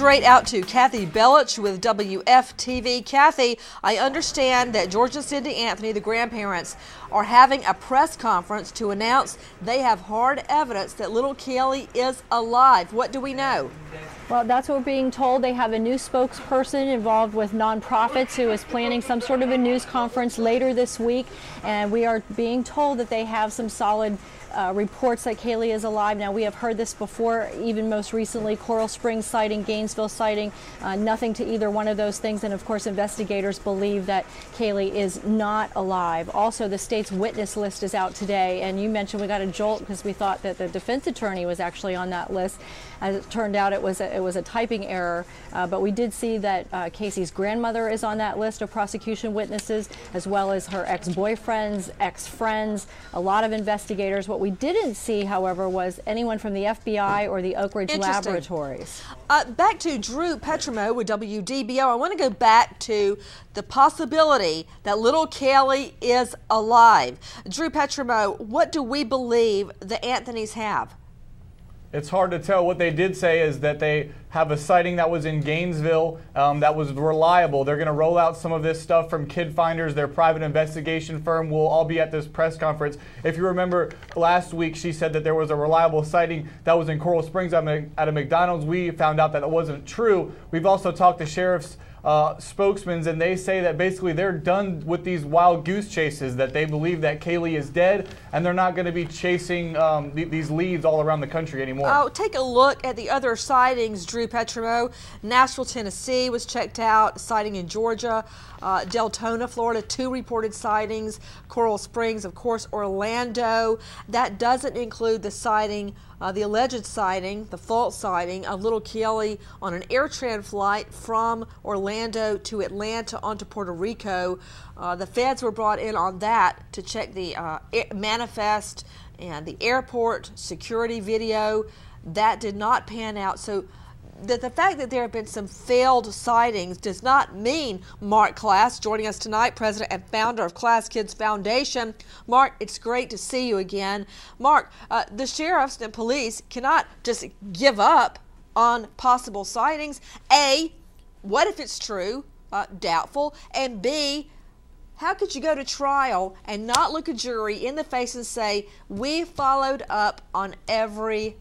straight out to Kathy Bellich with WFTV. Kathy, I understand that George and Cindy Anthony, the grandparents, are having a press conference to announce they have hard evidence that little Caylee is alive. What do we know? Well, that's what we're being told. They have a new spokesperson involved with nonprofits who is planning some sort of a news conference later this week, and we are being told that they have some solid reports that Caylee is alive. Now, we have heard this before, even most recently, Coral Springs sighting, Gainesville sighting, nothing to either one of those things, and of course investigators believe that Caylee is not alive. Also, the state's witness list is out today, and you mentioned we got a jolt because we thought that the defense attorney was actually on that list. As it turned out, it was a typing error, but we did see that Casey's grandmother is on that list of prosecution witnesses, as well as her ex-boyfriends, ex-friends, a lot of investigators. What we didn't see, however, was anyone from the FBI or the Oak Ridge Laboratories. Back to Drew Petrimo with WDBO. I want to go back to the possibility that little Caylee is alive. Drew Petrimo, what do we believe the Anthonys have? It's hard to tell. What they did say is that they have a sighting that was in Gainesville that was reliable. They're going to roll out some of this stuff from Kid Finders, their private investigation firm. We'll all be at this press conference. If you remember last week, she said that there was a reliable sighting that was in Coral Springs at a McDonald's. We found out that it wasn't true. We've also talked to sheriff's spokesmen, and they say that basically they're done with these wild goose chases, that they believe that Caylee is dead and they're not going to be chasing these leads all around the country anymore. Oh, take a look at the other sightings, Drew Petrimo. Nashville, Tennessee was checked out, sighting in Georgia. Deltona, Florida, 2 reported sightings. Coral Springs, of course, Orlando. That doesn't include the sighting, the alleged sighting, the false sighting of little Caylee on an AirTran flight from Orlando to Atlanta onto Puerto Rico. The feds were brought in on that to check the manifest and the airport security video. That did not pan out. So the fact that there have been some failed sightings does not mean Mark Class, joining us tonight, president and founder of Class Kids Foundation. Mark, it's great to see you again. Mark, the sheriffs and police cannot just give up on possible sightings. A, what if it's true? Doubtful. And B, how could you go to trial and not look a jury in the face and say, we followed up on every